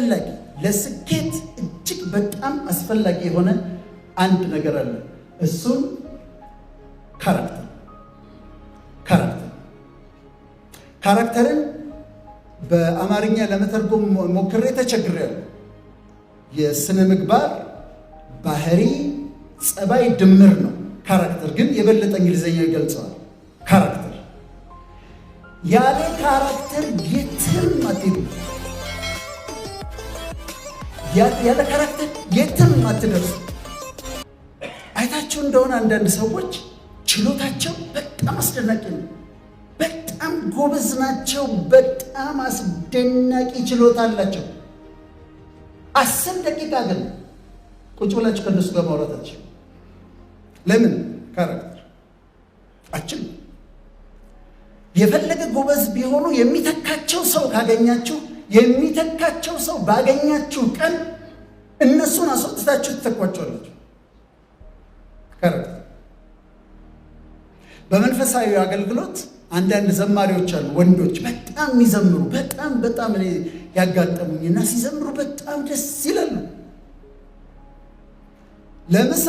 አስፈላጊ ለስኬት እጅግ በጣም አስፈላጊ የሆነ አንድ ነገር አለ። እሱም ካራክተርን በአማርኛ ለመተርጎም ሞክሬ ተቸግሬያለሁ። የስነ ምግባር ባህሪ ጸባይ ድምር ነው። ካራክተር ግን የበለጠ እንግሊዘኛ ይገልጸዋል። ካራክተር ያለ ካራክተር የትም አትሄዱ። ያለ ካራክተር የትም አትደርሱ። አይታችሁ እንደሆነ አንዳንድ ሰዎች ችሎታቸው በጣም አስደናቂ ነው። በጣም ጎበዝ ናቸው። በጣም አስደናቂ ችሎታ አላቸው። 10 ደቂቃ ግን ቁጭ ብላችሁ ከነሱ ጋር ማውራታችሁ ለምን? ካራክተር አችል የፈለገ ጎበዝ ቢሆኑ የሚተካቸው ሰው ካገኛችሁ የሚተካቸው ሰው ባገኛችሁ ቀን እነሱን አስወጥታችሁ ትተኳቸዋላችሁ። ካራክተር በመንፈሳዊ አገልግሎት አንዳንድ ዘማሪዎች አሉ፣ ወንዶች በጣም የሚዘምሩ በጣም እኔ ያጋጠሙኝና ሲዘምሩ በጣም ደስ ይላሉ። ለምሳ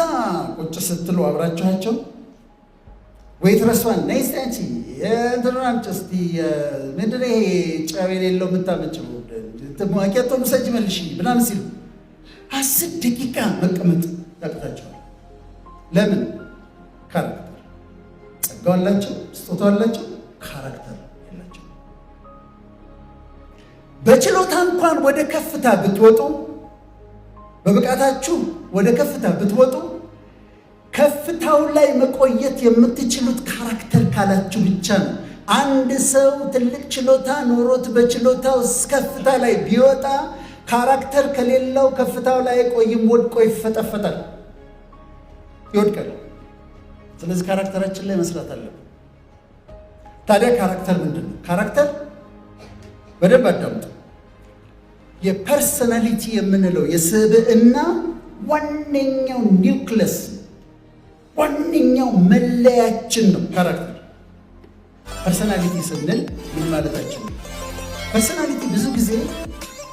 ቁጭ ስትሉ አብራችኋቸው ዌይትረሷን ነይ እስቲ አንቺ እንትናን ጭስቲ ምንድን ይሄ ጨው የሌለው የምታመጭው ማኪያቶ ምሰጅ መልሽ ምናምን ሲሉ 10 ደቂቃ መቀመጥ ያቅታቸዋል። ለምን? ካራክተር ጸጋው አላቸው፣ ስጦታው አላቸው፣ ካራክተር የላቸው። በችሎታ እንኳን ወደ ከፍታ ብትወጡ፣ በብቃታችሁ ወደ ከፍታ ብትወጡ ከፍታው ላይ መቆየት የምትችሉት ካራክተር ካላችሁ ብቻ ነው። አንድ ሰው ትልቅ ችሎታ ኖሮት በችሎታው ከፍታ ላይ ቢወጣ ካራክተር ከሌለው ከፍታው ላይ ቆይም፣ ወድቆ ይፈጠፈጣል፣ ይወድቃል። ስለዚህ ካራክተራችን ላይ መስራት አለብን። ታዲያ ካራክተር ምንድን ነው? ካራክተር በደንብ አዳምጡ። የፐርሰናሊቲ የምንለው የስብዕና ዋነኛው ኒውክለስ ዋነኛው መለያችን ነው ካራክተር። ፐርሰናሊቲ ስንል ምን ማለታችን ነው? ፐርሰናሊቲ ብዙ ጊዜ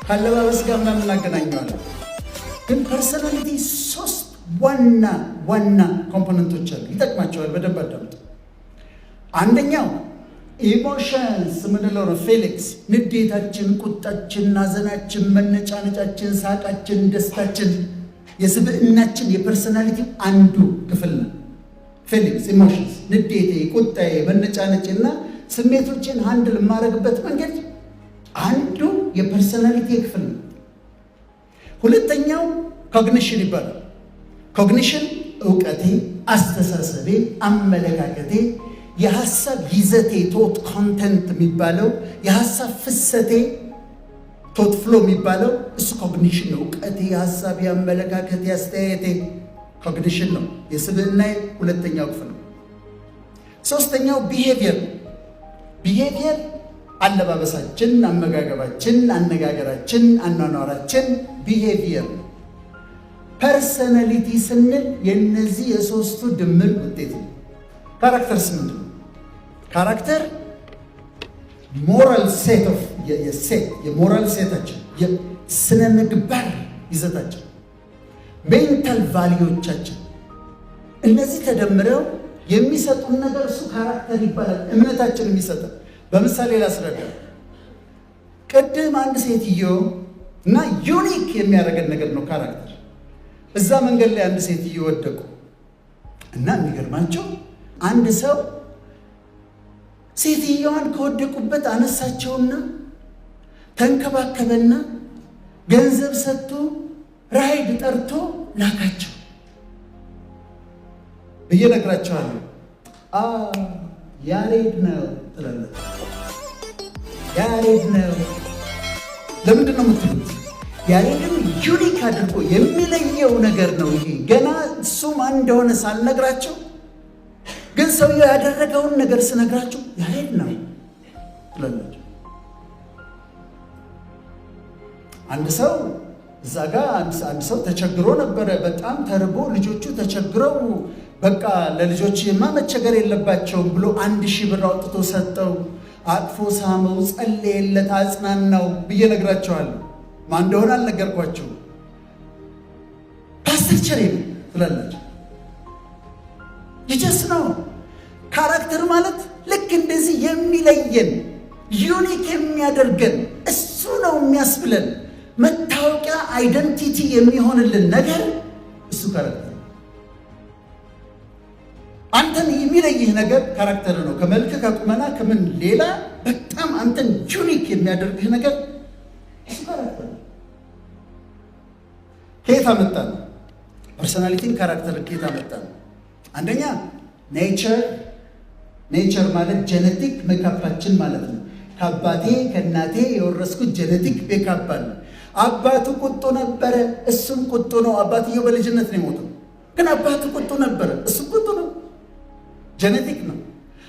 ካለባበስ ጋር ምናምን እናገናኘዋለን። ግን ፐርሰናሊቲ 3 ዋና ኮምፖነንቶች አሉ። ይጠቅማቸዋል። በደንብ አዳምጡ። አንደኛው ኢሞሽንስ የምንለው ነው። ፌሊክስ ንዴታችን፣ ቁጣችን፣ ሐዘናችን፣ መነጫነጫችን፣ ሳቃችን፣ ደስታችን የስብዕናችን የፐርሰናሊቲ አንዱ ክፍል ነው። ፌሊክስ ኢሞሽንስ፣ ንዴቴ፣ ቁጣዬ፣ መነጫነጭና ስሜቶችን ሃንድል የማደርግበት መንገድ አንዱ የፐርሰናሊቲ ክፍል ነው። ሁለተኛው ኮግኒሽን ይባላል። ኮግኒሽን እውቀቴ፣ አስተሳሰቤ፣ አመለካከቴ፣ የሐሳብ ይዘቴ ቶት ኮንተንት የሚባለው የሐሳብ ፍሰቴ ቶት ፍሎ የሚባለው እሱ ኮግኒሽን ነው። እውቀቴ፣ ሐሳቤ፣ አመለካከቴ፣ አስተያየቴ ኮግኒሽን ነው። የስብዕናዬ ሁለተኛው ክፍል ነው። ሶስተኛው ቢሄቪየር። ቢሄቪየር አለባበሳችን፣ አመጋገባችን፣ አነጋገራችን፣ አኗኗራችን ቢሄቪየር ነው። ፐርሰናሊቲ ስንል የነዚህ የሶስቱ ድምር ውጤት ነው። ካራክተርስ ምንድን ነው? ካራክተር ሞራል ሴት ኦፍ የሞራል ሴታችን የስነ ምግባር ይዘታችን ሜንታል ቫሊዎቻችን እነዚህ ተደምረው የሚሰጡን ነገር እሱ ካራክተር ይባላል። እምነታችን የሚሰጠን በምሳሌ ላስረዳ። ቅድም አንድ ሴትዮ እና ዩኒክ የሚያደርገን ነገር ነው ካራክተር። እዛ መንገድ ላይ አንድ ሴትዮ ወደቁ እና የሚገርማቸው አንድ ሰው ሴትዮዋን ከወደቁበት አነሳቸውና ተንከባከበና ገንዘብ ሰጥቶ ራይድ ጠርቶ ላካቸው ብዬ እነግራቸዋለሁ። ያሬድ ነው ትላለች። ያሬድ ነው። ለምንድን ነው የምትሉት? ያሬድን ዩኒክ አድርጎ የሚለየው ነገር ነው ይሄ። ገና እሱ ማን እንደሆነ ሳልነግራቸው ግን ሰውየው ያደረገውን ነገር ስነግራቸው ያሬድ ነው ትላላቸው። አንድ ሰው እዛ ጋር አንድ ሰው ተቸግሮ ነበረ። በጣም ተርቦ ልጆቹ ተቸግረው በቃ ለልጆችማ መቸገር የለባቸውም ብሎ 1000 ብር አውጥቶ ሰጠው። አቅፎ ሳመው፣ ጸለየለት፣ አጽናናው ብዬ ነግራቸዋለሁ። ማን እንደሆነ አልነገርኳችሁም። ፓስተር ቸሬ ነው ትላላችሁ። ይጀስ ነው ካራክተር ማለት ልክ እንደዚህ የሚለየን ዩኒክ የሚያደርገን እሱ ነው የሚያስብለን መታወቂያ አይደንቲቲ የሚሆንልን ነገር እሱ ካራክተር። አንተን የሚለይህ ነገር ካራክተር ነው። ከመልክ ከቁመና ከምን ሌላ በጣም አንተን ዩኒክ የሚያደርግህ ነገር እሱ ካራክተር ነው። ከየት አመጣን? ፐርሶናሊቲን ካራክተር ከየት አመጣን? አንደኛ ኔቸር ማለት ጄኔቲክ ሜካፓችን ማለት ነው። ከአባቴ ከእናቴ የወረስኩት ጄኔቲክ ሜካፕ አለ። አባቱ ቁጡ ነበረ፣ እሱም ቁጡ ነው። አባትየው በልጅነት ነው የሞተው፣ ግን አባቱ ቁጡ ነበረ፣ እሱም ቁጡ ነው። ጄኔቲክ ነው።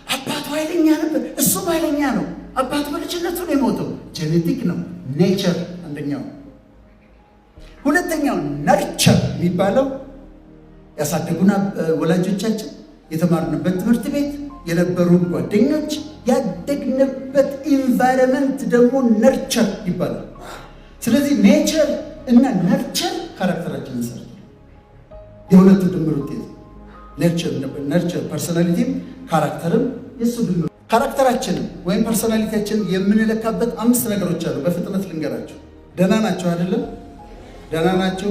አባቱ ኃይለኛ ነበር፣ እሱም ኃይለኛ ነው። አባቱ በልጅነቱ ነው የሞተው፣ ጄኔቲክ ነው። ኔቸር አንደኛው። ሁለተኛው ነርቸር የሚባለው ያሳደጉና ወላጆቻችን፣ የተማርንበት ትምህርት ቤት፣ የነበሩ ጓደኞች፣ ያደግንበት ኢንቫይረመንት ደግሞ ነርቸር ይባላል። ስለዚህ ኔቸር እና ነርቸር ካራክተራችንን ሰርቷል። የሁለቱ ድምር ውጤት ነርቸር ፐርሶናሊቲም ካራክተርም የሱ ድምር። ካራክተራችንን ወይም ፐርሶናሊቲያችንን የምንለካበት 5 ነገሮች አሉ። በፍጥነት ልንገራችሁ። ደህና ናቸው አይደለም? ደህና ናችሁ?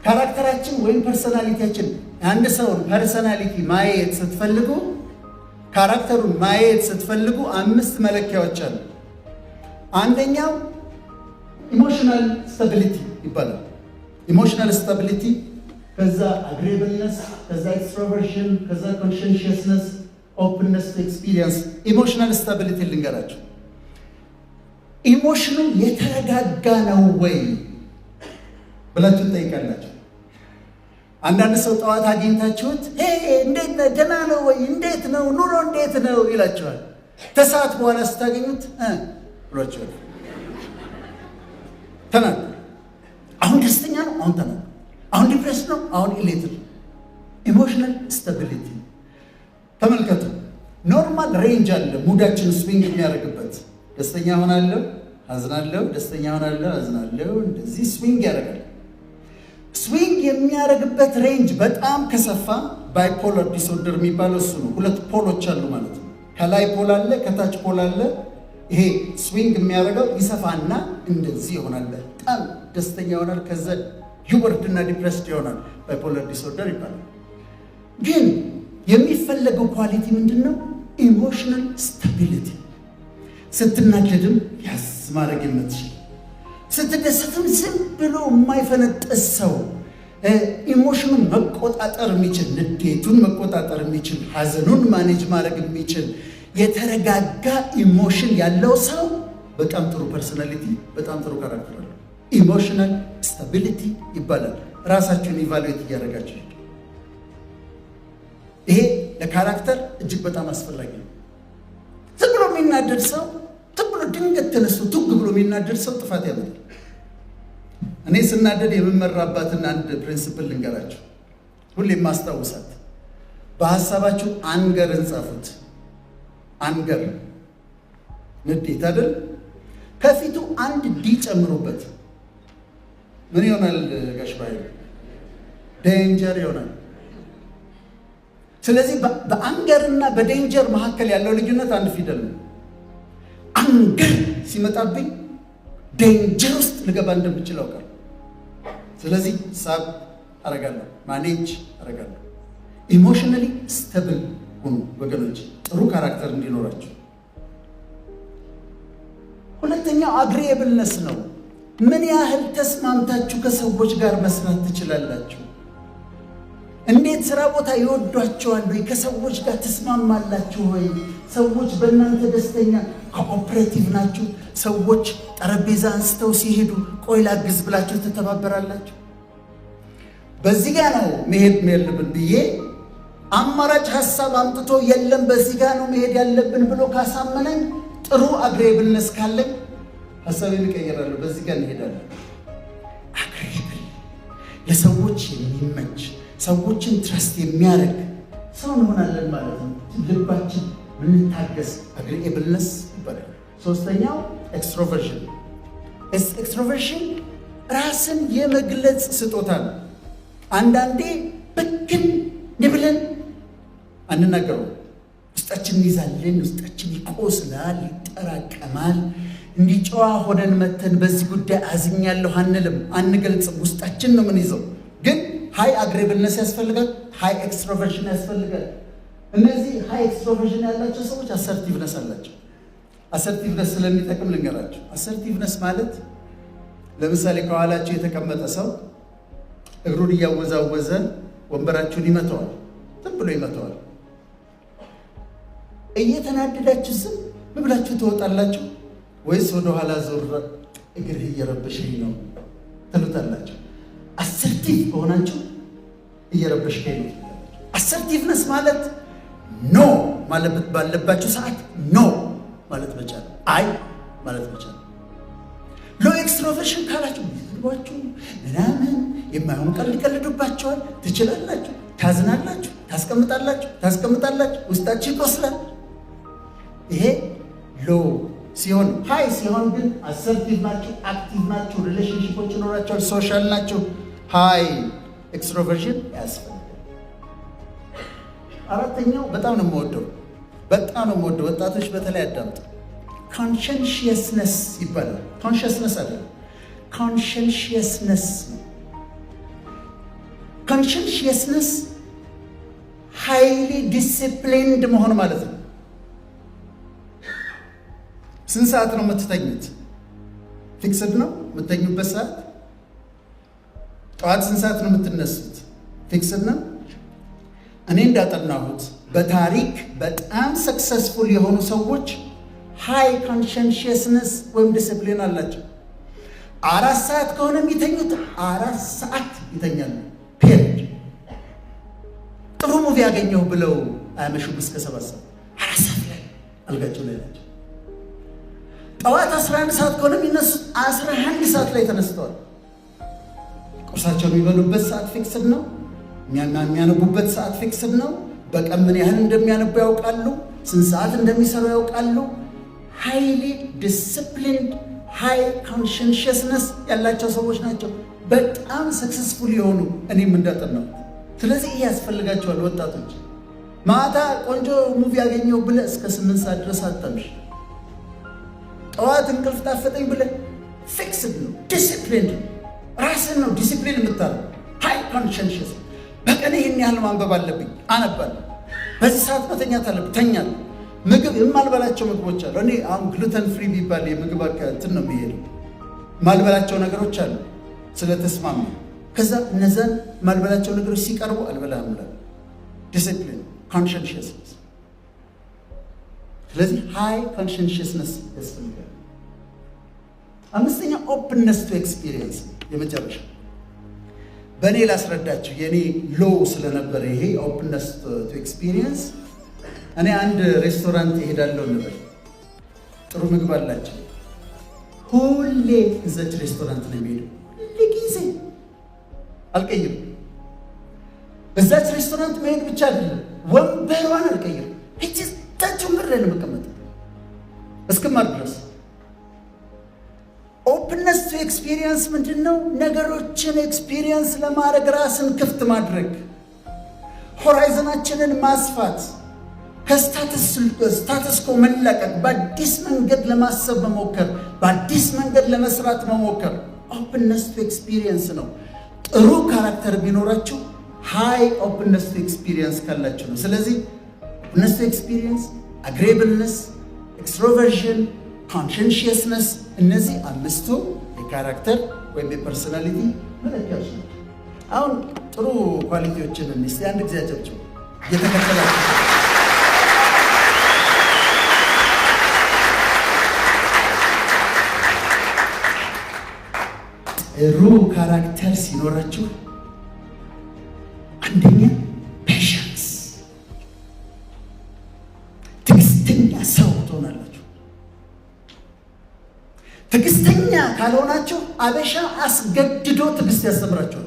ካራክተራችን ወይም ፐርሶናሊቲያችን አንድ ሰውን ፐርሶናሊቲ ማየት ስትፈልጉ፣ ካራክተሩን ማየት ስትፈልጉ 5 መለኪያዎች አሉ። አንደኛው ኢሞሽናል ስታቢሊቲ ይባላል። ኢሞሽናል ስታቢሊቲ፣ ከዛ አግሬብልነስ፣ ከዛ ኤክስትሮቨርሽን፣ ከዛ ኮንሽንሽየስነስ፣ ኦፕንነስ ቱ ኤክስፒሪየንስ። ኢሞሽናል ስታቢሊቲ ልንገራችሁ። ኢሞሽኑ የተረጋጋ ነው ወይ ብላችሁ ትጠይቃላችሁ። አንዳንድ ሰው ጠዋት አግኝታችሁት እንዴት ነህ ደህና ነው ወይ እንዴት ነው ኑሮ እንዴት ነው ይላችኋል። ከሰዓት በኋላ ስታገኙት ብሏችኋል። ተናገሩ። አሁን ደስተኛ ነው፣ አሁን ተናገሩ። አሁን ዲፕሬስ ነው፣ አሁን ኢሌትድ። ኢሞሽናል ስታቢሊቲ ተመልከቱ። ኖርማል ሬንጅ አለ ሙዳችን ስዊንግ የሚያደርግበት። ደስተኛ ሆናለሁ፣ አዝናለሁ፣ ደስተኛ ሆናለሁ፣ አዝናለሁ። እንደዚህ ስዊንግ ያደርጋል። ስዊንግ የሚያደርግበት ሬንጅ በጣም ከሰፋ ባይፖላር ዲስኦርደር የሚባለው እሱ ነው። 2 ፖሎች አሉ ማለት ነው። ከላይ ፖል አለ፣ ከታች ፖል አለ። ይሄ ስዊንግ የሚያደርገው ይሰፋና እንደዚህ ይሆናል። በጣም ደስተኛ ይሆናል፣ ከዛ ይወርድና ዲፕሬስድ ይሆናል። ባይፖላር ዲስኦርደር ይባላል። ግን የሚፈለገው ኳሊቲ ምንድን ነው? ኢሞሽናል ስታቢሊቲ። ስትናደድም ያዝ ማድረግ የምትችል፣ ስትደሰትም ዝም ብሎ የማይፈነጥስ ሰው፣ ኢሞሽኑን መቆጣጠር የሚችል፣ ንዴቱን መቆጣጠር የሚችል፣ ሐዘኑን ማኔጅ ማድረግ የሚችል የተረጋጋ ኢሞሽን ያለው ሰው በጣም ጥሩ ፐርሶናሊቲ፣ በጣም ጥሩ ካራክተር አለው። ኢሞሽናል ስታቢሊቲ ይባላል። ራሳችሁን ኢቫሉዌት እያደረጋችሁ ይሄ ለካራክተር እጅግ በጣም አስፈላጊ ነው። ዝም ብሎ የሚናደድ ሰው፣ ዝም ብሎ ድንገት ተነስቶ ቱግ ብሎ የሚናደድ ሰው ጥፋት ያመጣል። እኔ ስናደድ የምመራባትን አንድ ፕሪንሲፕል ልንገራችሁ፣ ሁሌም ማስታውሳት። በሐሳባችሁ አንገርን ጻፉት። አንገር ንዴት አይደል? ከፊቱ አንድ ዲ ጨምሩበት። ምን ይሆናል ጋሽ ባይ? ዴንጀር ይሆናል። ስለዚህ በአንገርና በዴንጀር መካከል ያለው ልዩነት አንድ ፊደል ነው። አንገር ሲመጣብኝ ዴንጀር ውስጥ ልገባ እንደምችል አውቃለሁ። ስለዚህ ሳብ አረጋለሁ፣ ማኔጅ አረጋለሁ። ኢሞሽናሊ ስተብል ሁኑ ወገኖች፣ ጥሩ ካራክተር እንዲኖራችሁ። ሁለተኛው አግሪኤብልነስ ነው። ምን ያህል ተስማምታችሁ ከሰዎች ጋር መስራት ትችላላችሁ? እንዴት ስራ ቦታ ይወዷቸዋል ወይ? ከሰዎች ጋር ትስማማላችሁ ወይ? ሰዎች በእናንተ ደስተኛ ኮኦፕሬቲቭ ናችሁ? ሰዎች ጠረጴዛ አንስተው ሲሄዱ ቆይ ላግዝ ብላችሁ ትተባበራላችሁ? በዚህ ጋር ነው መሄድ ያለብን ብዬ አማራጭ ሀሳብ አምጥቶ የለም በዚህ ጋር ነው መሄድ ያለብን ብሎ ካሳመነኝ፣ ጥሩ አግሪኤብልነስ ካለኝ ሀሳቤን እቀይራለሁ፣ በዚህ ጋር እንሄዳለን። አግሪኤብል ለሰዎች የሚመች ሰዎችን ትረስት የሚያደርግ ሰው እንሆናለን ማለት ነው። ልባችን ምንታገስ አግሪኤብልነስ ይባላል። ሶስተኛው ኤክስትሮቨርሽን። ኤክስትሮቨርሽን ራስን የመግለጽ ስጦታ ነው። አንዳንዴ ብክን ብለን አንናገረው፣ ውስጣችን እንይዛለን፣ ውስጣችን ይቆስላል፣ ይጠራቀማል። እንዲጨዋ ሆነን መተን በዚህ ጉዳይ አዝኛለሁ አንልም፣ አንገልጽም። ውስጣችን ነው ምን ይዘው። ግን ሃይ አግሬብልነስ ያስፈልጋል፣ ሃይ ኤክስትሮቨርሽን ያስፈልጋል። እነዚህ ሃይ ኤክስትሮቨርሽን ያላቸው ሰዎች አሰርቲቭነስ አላቸው። አሰርቲቭነስ ስለሚጠቅም ልንገራቸው። አሰርቲቭነስ ማለት ለምሳሌ ከኋላቸው የተቀመጠ ሰው እግሩን እያወዛወዘ ወንበራችሁን ይመተዋል፣ ዝም ብሎ ይመተዋል። እየተናደዳችሁ ዝም ብላችሁ ትወጣላችሁ ወይስ ወደ ኋላ ዞር እግርህ እየረበሸኝ ነው ትሉታላችሁ? አሰርቲቭ ከሆናችሁ እየረበሽከኝ ነው። አሰርቲቭነስ ማለት ኖ ማለት ባለባችሁ ሰዓት ኖ ማለት መቻል፣ አይ ማለት መቻል። ሎ ኤክስትሮቨርሽን ካላችሁ ይዝባችሁ ምናምን የማይሆን ቀልድ ይቀልዱባቸዋል። ትችላላችሁ፣ ታዝናላችሁ፣ ታስቀምጣላችሁ፣ ውስጣችሁ ይቆስላል። ይሄ ሎ ሲሆን፣ ሃይ ሲሆን ግን አሰርቲቭ ናችሁ፣ አክቲቭ ናችሁ፣ ሪሌሽንሺፖች ይኖራቸዋል፣ ሶሻል ናችሁ። ሃይ ኤክስትሮቨርሽን ያስፈልጋል። አራተኛው በጣም ነው የምወደው፣ ወጣቶች በተለይ አዳምጡ። ኮንሸንሽየስነስ ይባላል። ኮንሽየስነስ አለ፣ ኮንሸንሽየስነስ ነው። ኮንሸንሽየስነስ ሃይሊ ዲሲፕሊንድ መሆን ማለት ነው። ስንት ሰዓት ነው የምትተኙት? ፊክስድ ነው የምትተኙበት ሰዓት? ጠዋት ስንት ሰዓት ነው የምትነሱት? ፊክስድ ነው። እኔ እንዳጠናሁት በታሪክ በጣም ሰክሰስፉል የሆኑ ሰዎች ሃይ ኮንሸንሽየስነስ ወይም ዲሲፕሊን አላቸው። 4 ሰዓት ከሆነ የሚተኙት 4 ሰዓት ይተኛሉ። ፔሪድ። ጥሩ ሙቪ ያገኘሁ ብለው አያመሹም እስከ 7 ሰዓት፣ 4 ሰዓት ላይ አልጋቸው ላይ ናቸው። ጠዋት 11 ሰዓት ከሆነ የሚነሱት 11 ሰዓት ላይ ተነስተዋል። ቁርሳቸው የሚበሉበት ሰዓት ፊክስድ ነው። የሚያነቡበት ሰዓት ፊክስድ ነው። በቀን ምን ያህል እንደሚያነቡ ያውቃሉ። ስንት ሰዓት እንደሚሰሩ ያውቃሉ። ሃይሊ ዲስፕሊንድ ሃይ ኮንሸንሽየስነስ ያላቸው ሰዎች ናቸው በጣም ሰክሰስፉል የሆኑ እኔም እንዳጠናው። ስለዚህ ይህ ያስፈልጋቸዋል ወጣቶች። ማታ ቆንጆ ሙቪ ያገኘው ብለህ እስከ 8 ሰዓት ድረስ አታምሽ። ጠዋት እንቅልፍ ታፈጠኝ ብለህ ፊክስድ ነው፣ ዲስፕሊንድ ራስን ነው ዲስፕሊን የምታረው። ሃይ ኮንሸንሽየስ በቀን ይህን ያህል ማንበብ አለብኝ፣ አነባለሁ። በዚህ ሰዓት መተኛት አለብኝ፣ ተኛለሁ። ምግብ የማልበላቸው ምግቦች አሉ። እኔ አሁን ግሉተን ፍሪ ቢባል የምግብ እንትን ነው የሚሄደው። ማልበላቸው ነገሮች አሉ ስለተስማማ። ከዛ እነዛን ማልበላቸው ነገሮች ሲቀርቡ አልበላም እላለሁ። ዲሲፕሊን ኮንሸንሽየስነስ። ስለዚህ ሃይ ኮንሸንሽየስነስ ያስፈልጋል። አምስተኛ ኦፕንነስ ቱ ኤክስፒሪየንስ፣ የመጨረሻ በእኔ ላስረዳችሁ። የእኔ ሎው ስለነበረ ይሄ ኦፕንነስ ቱ ኤክስፒሪየንስ። እኔ አንድ ሬስቶራንት እሄዳለሁ እንበል፣ ጥሩ ምግብ አላቸው። ሁሌ እዛች ሬስቶራንት ነው የሚሄደው፣ ጊዜ አልቀይርም። እዛች ሬስቶራንት መሄድ ብቻ አይደለም፣ ወንበሯን አልቀይርም። እዛች ወንበር ላይ ነው የምቀመጠው እስክማር ድረስ። ኦፕንነስ ቱ ኤክስፒሪየንስ ምንድን ነው? ነገሮችን ኤክስፒሪየንስ ለማድረግ ራስን ክፍት ማድረግ፣ ሆራይዘናችንን ማስፋት፣ ከስታተስ ኮ መላቀቅ፣ በአዲስ መንገድ ለማሰብ መሞከር፣ በአዲስ መንገድ ለመስራት መሞከር ኦፕንነስ ቱ ኤክስፒሪየንስ ነው። ጥሩ ካራክተር ቢኖራችሁ ሃይ ኦፕንነስ ቱ ኤክስፒሪየንስ ካላችሁ ነው። ስለዚህ ኦፕንነስ ቱ ኤክስፒሪየንስ፣ አግሬብልነስ፣ ኤክስትሮቨርሽን፣ ኮንሸንሽየስነስ፣ እነዚህ 5ቱ የካራክተር ወይም የፐርሶናሊቲ መለኪያዎች ናቸው። አሁን ጥሩ ኳሊቲዎችን እስቲ አንድ ጊዜ አጨብጭቡ እየተከተላችሁ። ጥሩ ካራክተር ሲኖራችሁ አንደኛ ፔሸንስ፣ ትዕግስተኛ ሰው ትሆናላችሁ። ትዕግስተኛ ካልሆናችሁ አበሻ አስገድዶ ትዕግስት ያስተምራችኋል።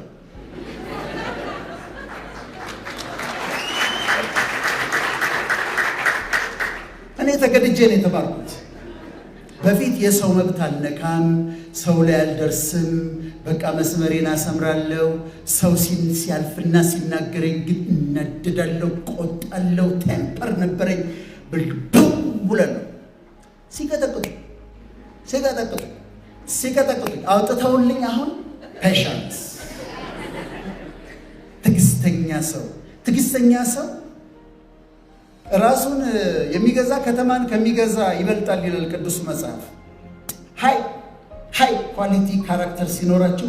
ተገድጄ ነው የተማርኩት። በፊት የሰው መብት አልነካም፣ ሰው ላይ አልደርስም፣ በቃ መስመሬን አሰምራለሁ። ሰው ሲያልፍና ሲናገረኝ ግን እናደዳለሁ፣ ቆጣለሁ፣ ቴምፐር ነበረኝ። ብልብው ብላለሁ። ሲቀጠቅጡ አውጥተውልኝ አሁን ፔሻንስ ትዕግስተኛ ሰው ራሱን የሚገዛ ከተማን ከሚገዛ ይበልጣል ይላል ቅዱስ መጽሐፍ። ሃይ ኳሊቲ ካራክተር ሲኖራችሁ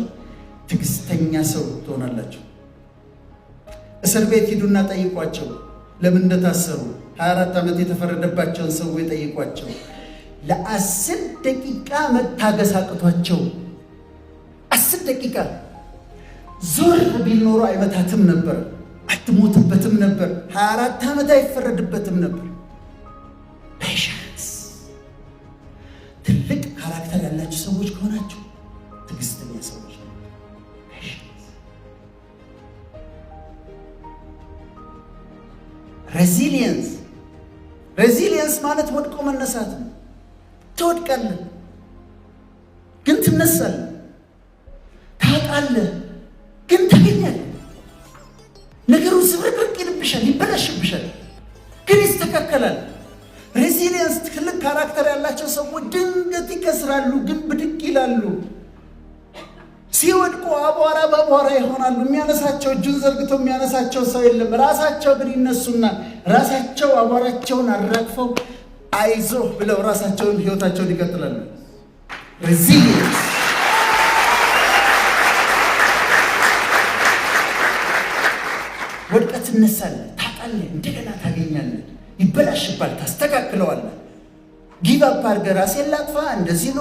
ትዕግስተኛ ሰው ትሆናላችሁ። እስር ቤት ሂዱና ጠይቋቸው ለምን እንደታሰሩ። 24 ዓመት የተፈረደባቸውን ሰዎች ጠይቋቸው። ለ10 ደቂቃ መታገስ አቅቷቸው 10 ደቂቃ ዞር ቢል ኖሮ አይመታትም ነበር፣ አትሞትበትም ነበር፣ 24 ዓመት አይፈረድበትም ነበር። ፔሻንስ። ትልቅ ካራክተር ያላችሁ ሰዎች ከሆናችሁ ትዕግስተኛ ሰዎች ነው። ፔሻንስ። ሬዚሊየንስ ማለት ወድቆ መነሳት ነው። ትወድቃለህ ግን ትነሳለህ፣ ታጣለህ ግን ታገኛለህ። ነገሩ ዝብርቅርቅ ይልብሻል፣ ይበላሽብሻል፣ ግን ይስተካከላል። ሬዚሊየንስ ትልቅ ካራክተር ያላቸው ሰዎች ድንገት ይከስራሉ፣ ግን ብድግ ይላሉ። ሲወድቁ አቧራ በአቧራ ይሆናሉ። የሚያነሳቸው እጁን ዘርግቶ የሚያነሳቸው ሰው የለም። ራሳቸው ግን ይነሱና ራሳቸው አቧራቸውን አራግፈው አይዞህ ብለው ራሳቸውን ህይወታቸውን ይቀጥላሉ። ሬዚሊየንስ። ወድቀት ትነሳለህ፣ ታጣለህ፣ እንደገና ታገኛለህ። ይበላሽባል፣ ታስተካክለዋለህ። ጊቭ አፕ አድርገህ ራሴን ላጥፋ፣ እንደዚህ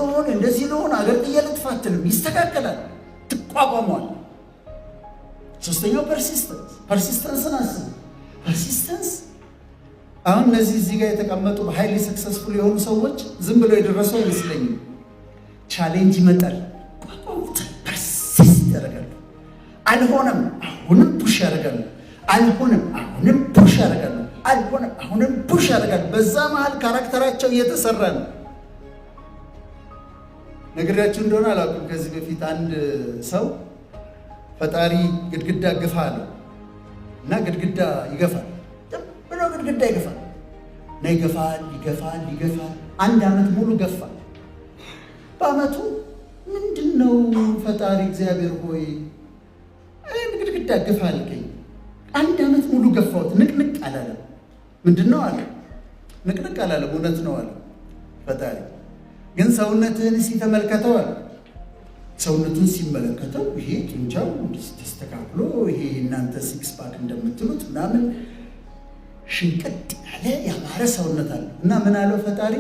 ልሆን አገር ጥዬ ልጥፋ አትልም። ይስተካከላል፣ ትቋቋመዋል። ሶስተኛው ፐርሲስተንስን አስብ። ፐርሲስተንስ አሁን እነዚህ እዚህ ጋር የተቀመጡ በሃይሊ ሰክሰስፉል የሆኑ ሰዎች ዝም ብለው የደረሱ አይመስለኝም። ቻሌንጅ ይመጣል፣ ፐርሲስት ያደርጋሉ። አልሆነም፣ አሁንም ፑሽ ያደርጋሉ። አልሆነም፣ አሁንም ፑሽ ያደርጋሉ። አልሆነም፣ አሁንም ፑሽ ያደርጋሉ። በዛ መሀል ካራክተራቸው እየተሰራ ነው። ነግሬያችሁ እንደሆነ አላውቅም። ከዚህ በፊት አንድ ሰው ፈጣሪ ግድግዳ ግፋ አለው እና ግድግዳ ይገፋል ብሎ ግድግዳ ይገፋል እና ይገፋል። 1 ዓመት ሙሉ ገፋ። በአመቱ ምንድን ነው ፈጣሪ እግዚአብሔር ሆይ ግድግዳ ግፋ አልከኝ? 1 ዓመት ሙሉ ገፋሁት፣ ንቅንቅ አላለም። ምንድን ነው አለ? ንቅንቅ አላለም። እውነት ነው አለ ፈጣሪ። ግን ሰውነትህን ሲተመልከተው አለ። ሰውነቱን ሲመለከተው ይሄ ጡንቻው ተስተካክሎ ይሄ እናንተ ሲክስ ፓክ እንደምትሉት ምናምን ሽንቅጥ ያለ ያማረ ሰውነት አለ እና ምን አለው ፈጣሪ?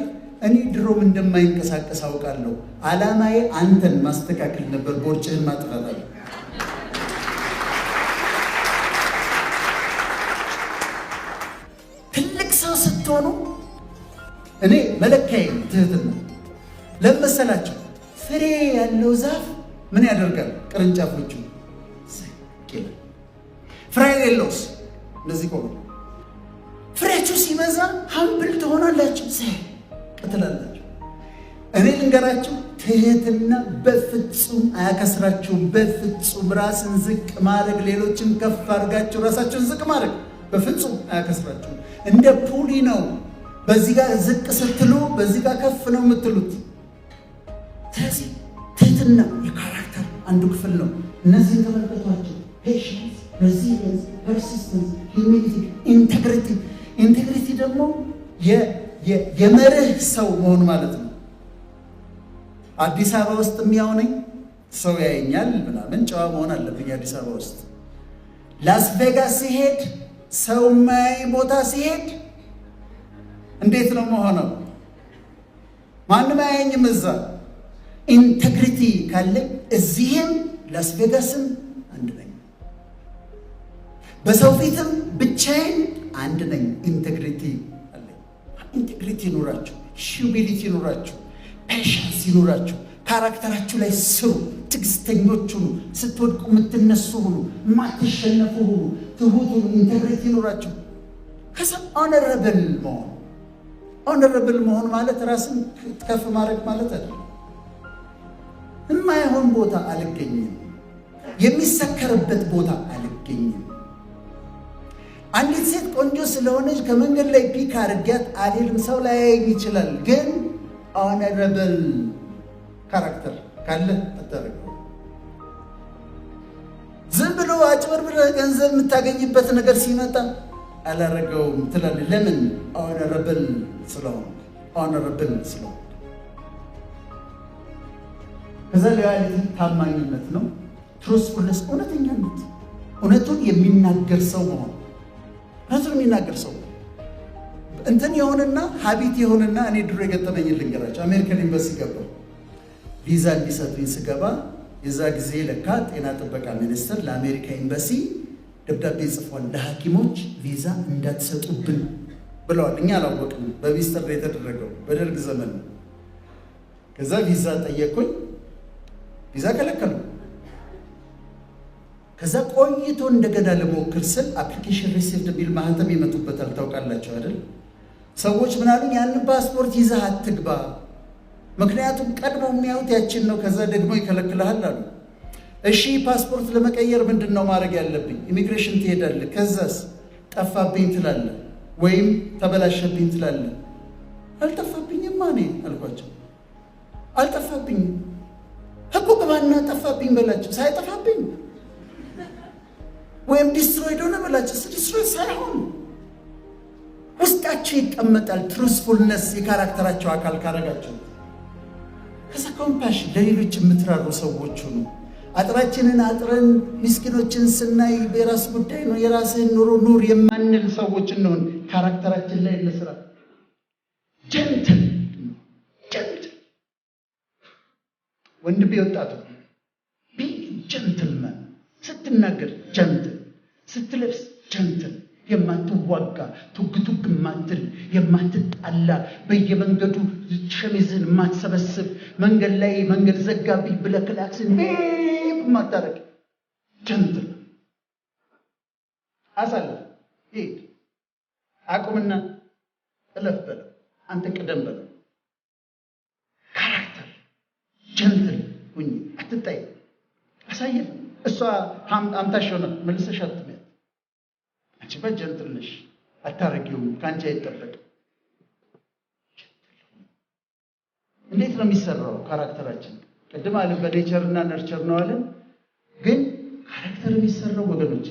እኔ ድሮም እንደማይንቀሳቀስ አውቃለሁ። ዓላማዬ አንተን ማስተካከል ነበር፣ ቦርጭህን ማጥፋት አለ። ትልቅ ሰው ስትሆኑ እኔ መለካዬ ትህትና ለመሰላችሁ። ፍሬ ያለው ዛፍ ምን ያደርጋል? ቅርንጫፎቹ ፍሬ የለውስ እንደዚህ ቆሞ። ፍሬያችሁ ሲበዛ ሀምብል ትሆናላችሁ፣ ትላላችሁ። እኔ ልንገራችሁ፣ ትህትና በፍጹም አያከስራችሁም። በፍጹም ራስን ዝቅ ማድረግ፣ ሌሎችን ከፍ አድርጋችሁ ራሳችሁን ዝቅ ማድረግ በፍጹም አያከስራችሁም። እንደ ፑሊ ነው። በዚህ ጋር ዝቅ ስትሉ በዚህ ጋር ከፍ ነው የምትሉት። ስለዚህ ትህትና የካራክተር አንዱ ክፍል ነው። እነዚህ ተመልከቷቸው። ፔሽንስ፣ ሬዚሊየንስ፣ ፐርሲስተንስ፣ ሂዩሚሊቲ፣ ኢንቴግሪቲ። ኢንቴግሪቲ ደግሞ የመርህ ሰው መሆን ማለት ነው። አዲስ አበባ ውስጥ የሚያውነኝ ሰው ያየኛል ምናምን ጨዋ መሆን አለብኝ። አዲስ አበባ ውስጥ ላስ ቬጋስ ሲሄድ ሰው ማይ ቦታ ሲሄድ እንዴት ነው መሆነው? ማንም አያየኝም እዛ። ኢንቴግሪቲ ካለኝ እዚህም ላስ ቬጋስም አንድ ነኝ፣ በሰው ፊትም ብቻዬን አንድ ነኝ። ኢንቴግሪቲ አለኝ። ኢንቴግሪቲ ይኖራችሁ፣ ሂዩሚሊቲ ይኖራችሁ፣ ፔሽንስ ይኖራችሁ። ካራክተራችሁ ላይ ስሩ። ትዕግስተኞች ሁኑ። ስትወድቁ የምትነሱ ሁኑ። የማትሸነፉ ሁኑ። ትሁት ሁኑ። ኢንቴግሪቲ ይኖራችሁ። ከዛ ኦነረብል መሆን ኦነረብል መሆን ማለት ራስን ከፍ ማድረግ ማለት አይደለም። የማይሆን ቦታ አልገኝም፣ የሚሰከርበት ቦታ አልገኝም። አንዲት ሴት ቆንጆ ስለሆነች ከመንገድ ላይ ፒክ አድርጊያት አልሄድም፣ ሰው ላያየኝ ይችላል። ግን ኦነረብል ካራክተር ካለ አታደርገው። ዝም ብሎ አጭበርብረህ ገንዘብ የምታገኝበት ነገር ሲመጣ አላረገውም ትላለህ። ለምን? ኦነረብል ስለሆነ። ከዛ ሎያሊቲ ታማኝነት ነው። ትሩስፉልነስ እውነተኛነት፣ እውነቱን የሚናገር ሰው መሆን። እውነቱን የሚናገር ሰው እንትን የሆነና ሀቢት የሆነና እኔ ድሮ የገጠመኝ ልንገራቸው። አሜሪካን ኤምባሲ ገባሁ። ቪዛ እንዲሰጡኝ ስገባ የዛ ጊዜ ለካ ጤና ጥበቃ ሚኒስቴር ለአሜሪካ ኤምባሲ ደብዳቤ ጽፏል። ለሐኪሞች ቪዛ እንዳትሰጡብን ብለዋል። እኛ አላወቅንም። በሚስጥር ነው የተደረገው፣ በደርግ ዘመን ነው። ከዛ ቪዛ ጠየቅኩኝ፣ ቪዛ ከለከሉ። ከዛ ቆይቶ እንደገና ለሞክር ስል አፕሊኬሽን ሪሲቭድ ቢል ማህተም ይመጡበታል። ታውቃላችሁ አይደል? ሰዎች ምናሉኝ ያንን ፓስፖርት ይዘህ አትግባ፣ ምክንያቱም ቀድሞ የሚያዩት ያችን ነው። ከዛ ደግሞ ይከለክልሃል አሉ። እሺ ፓስፖርት ለመቀየር ምንድን ነው ማድረግ ያለብኝ? ኢሚግሬሽን ትሄዳለህ። ከዛስ? ጠፋብኝ ትላለህ ወይም ተበላሸብኝ ትላለህ። አልጠፋብኝም እኔ አልኳቸው። አልጠፋብኝም ህጉ ግባና ጠፋብኝ በላቸው። ሳይጠፋብኝ ወይም ዲስትሮይድ ሆነ በላቸው። ዲስትሮይድ ሳይሆን ውስጣቸው ይቀመጣል። ትሩስፉልነስ የካራክተራቸው አካል ካረጋቸው። ከዛ ኮምፓሽን ለሌሎች የምትራሩ ሰዎች ሁኑ። አጥራችንን አጥረን ምስኪኖችን ስናይ የራስ ጉዳይ ነው የራስህን ኑሮ ኑር የማንል ሰዎች እንሆን። ካራክተራችን ላይ እንስራ። ጀንትል ወንድሜ ወጣቱ ቢ ጀንትልማን። ስትናገር ጀንትል፣ ስትለብስ ጀንትል፣ የማትዋጋ ቱግ የማትል የማትጣላ፣ በየመንገዱ ሸሚዝን የማትሰበስብ፣ መንገድ ላይ መንገድ ዘጋብኝ ብለህ ክላክስን ማታረግ ጀንትል። አሳልፍ፣ ሂድ፣ አቁምና እለፍ በለው፣ አንተ ቅደም በለው። ካራክተር ጀንትል ሁኚ፣ አትጣይ። አሳየን። እሷ አምታሽ ሆነ መልሰሽ አትመት። አንቺ በጀንትል ነሽ፣ አታረጊውም፣ ከአንቺ አይጠበቅም። እንዴት ነው የሚሰራው ካራክተራችን? ቅድም አለ በኔቸር እና ነርቸር ነው አለ። ግን ካራክተር የሚሰራው ወገኖች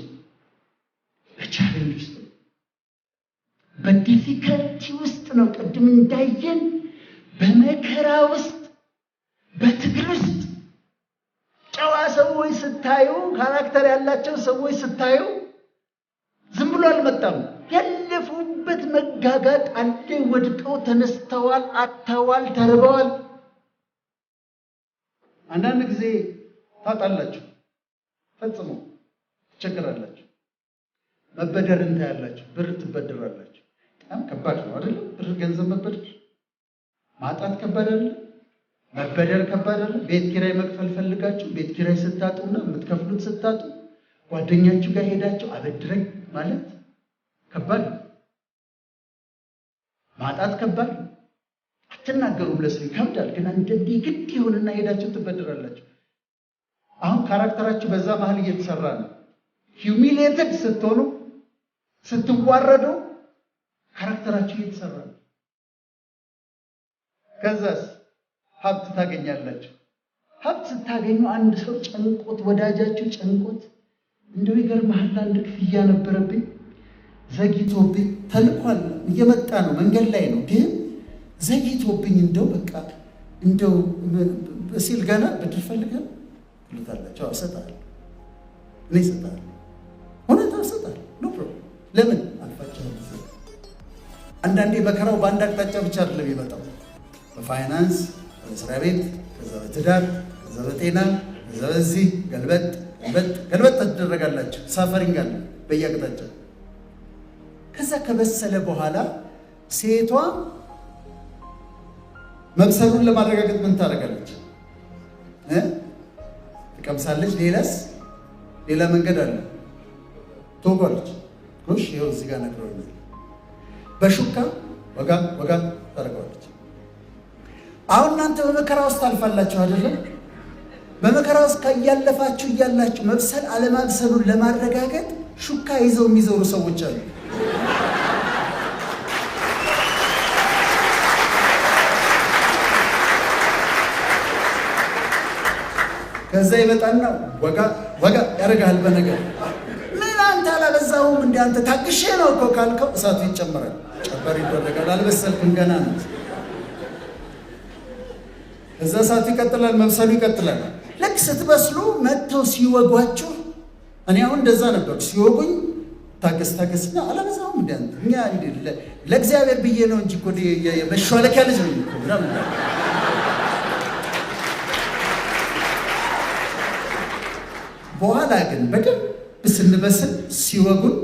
በቻሌንጅ ውስጥ ነው፣ በዲፊከልቲ ውስጥ ነው። ቅድም እንዳየን በመከራ ውስጥ፣ በትግል ውስጥ ጨዋ ሰዎች ስታዩ፣ ካራክተር ያላቸው ሰዎች ስታዩ ዝም ብሎ አልመጣም። ያለፉበት መጋጋጥ አለ። ወድቀው ተነስተዋል፣ አጥተዋል፣ ተርበዋል። አንዳንድ ጊዜ ታጣላችሁ፣ ፈጽሞ ትቸገራላችሁ። መበደር እንታያላችሁ፣ ብር ትበደራላችሁ። በጣም ከባድ ነው አይደል? ብር ገንዘብ መበደር ማጣት ከባድ አይደል? መበደር ከባድ አይደል? ቤት ኪራይ መክፈል ፈልጋችሁ ቤት ኪራይ ስታጡና የምትከፍሉት ስታጡ ጓደኛችሁ ጋር ሄዳችሁ አበድረኝ ማለት ከባድ ነው። ማጣት ከባድ ነው። አትናገሩም፣ ለሰው ይከብዳል። ግን አንደዲ ግድ ይሁንና ሄዳችሁ ትበደራላችሁ። አሁን ካራክተራችሁ በዛ መሀል እየተሰራ ነው። ሂዩሚሌትድ ስትሆኑ፣ ስትዋረዱ ካራክተራችሁ እየተሰራ ነው። ከዛስ ሀብት ታገኛላችሁ። ሀብት ስታገኙ አንድ ሰው ጨንቆት፣ ወዳጃችሁ ጨንቆት፣ እንደው ይገርምሃል አንድ ክፍያ ነበረብኝ ዘግይቶብኝ፣ ተልኳል እየመጣ ነው መንገድ ላይ ነው ግን ዘግይቶብኝ እንደው በቃ እንደው በሲል ገና ብድር ፈልገን ትሉታላችሁ። እሰጥሃለሁ፣ እኔ እሰጥሃለሁ፣ እውነት እሰጥሃለሁ፣ ኖ ፕሮብለም። ለምን አልፋችኋል? አንዳንዴ መከራው በአንድ አቅጣጫ ብቻ አይደለም የሚመጣው። በፋይናንስ፣ በመስሪያ ቤት፣ ከዛ በትዳር፣ ከዛ በጤና፣ ከዛ በዚህ ገልበጥ ትደረጋላችሁ። ሳፈሪንግ አለ በየአቅጣጫ። ከዛ ከበሰለ በኋላ ሴቷ መብሰሉን ለማረጋገጥ ምን ታደርጋለች? ትቀምሳለች። ሌላ መንገድ አለ። ትወጓለች። ጎሽ ይኸው እዚህ ጋር ነግረውኛል። በሹካ ወጋ አሁን እናንተ በመከራ ውስጥ አልፋላችሁ አይደለም? በመከራ ውስጥ እያላችሁ መብሰል አለማብሰሉን ለማረጋገጥ ሹካ ይዘው የሚዞሩ ሰዎች አሉ። ከዛ ይመጣና ወጋ ያደርጋል በነገር። ምን አንተ አላበዛውም እንዴ? አንተ ታግሼ ነው እኮ ካልከው እሳቱ ይጨመራል፣ ጨበር ይደረጋል። አልበሰልክም ገና ነው። እዛ እሳቱ ይቀጥላል፣ መብሰሉ ይቀጥላል። ልክ ስትበስሉ መጥተው ሲወጓችሁ፣ እኔ አሁን እንደዛ ነበር። ሲወጉኝ ታገስና አላበዛውም እንዴ? አንተ እኛ ለእግዚአብሔር ብዬ ነው እንጂ እኮ የመሿለኪያ ልጅ ነው ምናምን። በኋላ ግን በደንብ ስንበስል ሲወጉን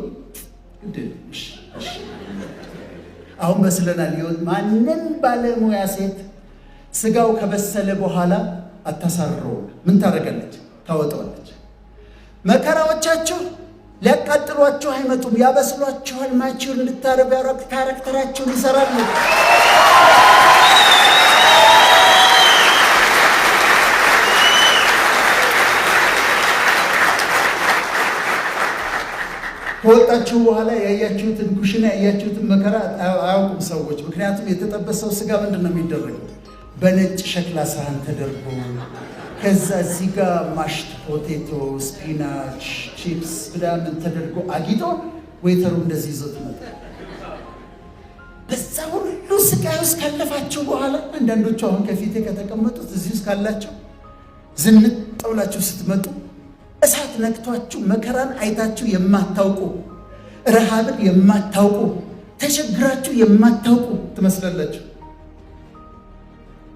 አሁን በስለናል። ይወት ማንም ባለሙያ ሴት ስጋው ከበሰለ በኋላ አታሳርረው። ምን ታደርጋለች? ታወጣዋለች። መከራዎቻችሁ ሊያቃጥሏችሁ አይመጡም፣ ያበስሏችኋል። ማችሁን እንድታረጉ ካራክተራችሁን ይሰራሉ። ከወጣችሁ በኋላ ያያችሁትን ኩሽና ያያችሁትን መከራ አያውቁም ሰዎች። ምክንያቱም የተጠበሰው ስጋ ምንድን ነው የሚደረገው? በነጭ ሸክላ ሳህን ተደርጎ ከዛ እዚህ ጋር ማሽት ፖቴቶ፣ ስፒናች፣ ቺፕስ ምናምን ተደርጎ አጊጦ ዌይተሩ እንደዚህ ይዞት መጣ። በዛ ሁሉ ስቃይ ውስጥ ካለፋችሁ በኋላ አንዳንዶቹ አሁን ከፊቴ ከተቀመጡት እዚህ ውስጥ ካላችሁ ዝንጥ ብላችሁ ስትመጡ እሳት ነክቷችሁ መከራን አይታችሁ የማታውቁ፣ ረሃብን የማታውቁ፣ ተቸግራችሁ የማታውቁ ትመስላላችሁ።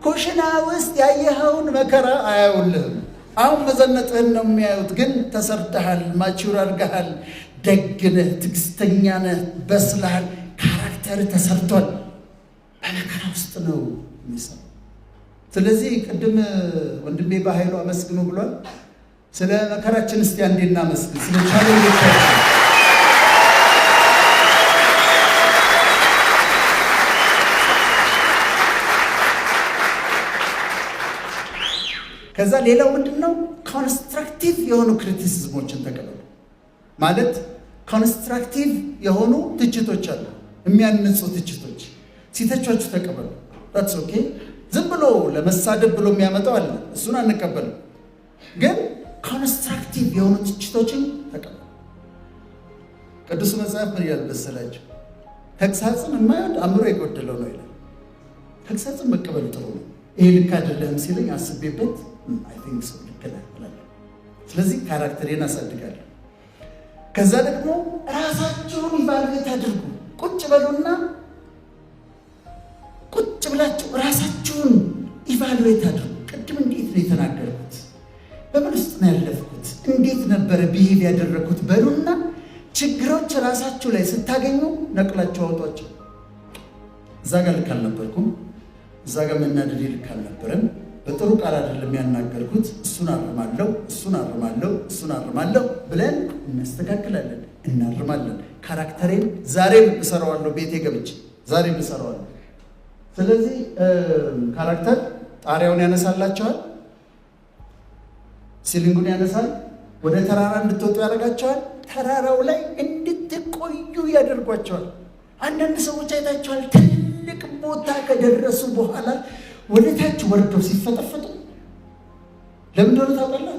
ኩሽና ውስጥ ያየኸውን መከራ አያውልህም። አሁን መዘነጥህን ነው የሚያዩት። ግን ተሰርተሃል፣ ማቹር አድርገሃል፣ ደግነህ፣ ትዕግስተኛ ነህ፣ በስለሃል፣ ካራክተር ተሰርቷል። በመከራ ውስጥ ነው የሚሰራው። ስለዚህ ቅድም ወንድሜ በኃይሉ አመስግኑ ብሏል። ስለ መከራችን እስቲ አንዴ እናመስግን። ስለ ቻሌንጆቻችን ከዛ ሌላው ምንድነው? ኮንስትራክቲቭ የሆኑ ክሪቲሲዝሞችን ተቀበሉ። ማለት ኮንስትራክቲቭ የሆኑ ትችቶች አሉ፣ የሚያንጹ ትችቶች። ሲተቿችሁ ተቀበሉ። that's okay። ዝም ብሎ ለመሳደብ ብሎ የሚያመጣው አለ፣ እሱን አንቀበልም። ግን ኮንስትራክቲቭ የሆኑ ትችቶችን ተቀበሉ። ቅዱስ መጽሐፍ ምን ይላል መሰላችሁ? ተግሳጽን የማይወድ አእምሮ የጎደለው ነው ይላል። ተግሳጽን መቀበል ጥሩ ነው። ይሄ ልክ አይደለም ሲለኝ አስቤበት አይ ቲንክ ሶ ልክ ነህ እላለሁ። ስለዚህ ካራክተሬን አሳድጋለሁ። ከዛ ደግሞ ራሳችሁን ኢቫሉዌት አድርጉ። ቁጭ በሉና ቁጭ ብላችሁ ራሳችሁን ኢቫሉዌት አድርጉ። ቅድም እንዴት ነው የተናገርኩት? በምን ውስጥ ነው ያለፍኩት? እንዴት ነበረ ቢሄቭ ያደረኩት? በሉና ችግሮች ራሳችሁ ላይ ስታገኙ ነቅላችሁ አውጧቸው። እዛ ጋር ልክ አልነበርኩም፣ እዛ ጋር መናደዴ ልክ አልነበረም፣ በጥሩ ቃል አይደለም ያናገርኩት፣ እሱን አርማለሁ ብለን እናስተካክላለን፣ እናርማለን። ካራክተሬን ዛሬም እሰራዋለሁ፣ ቤቴ ገብቼ ዛሬም እሰራዋለሁ። ስለዚህ ካራክተር ጣሪያውን ያነሳላቸዋል፣ ሲሊንጉን ያነሳል፣ ወደ ተራራ እንድትወጡ ያደርጋቸዋል፣ ተራራው ላይ እንድትቆዩ ያደርጓቸዋል። አንዳንድ ሰዎች አይታቸዋል፣ ትልቅ ቦታ ከደረሱ በኋላ ወደ ታች ወርደው ሲፈጠፈጡ ለምን እንደሆነ ታውቃላችሁ?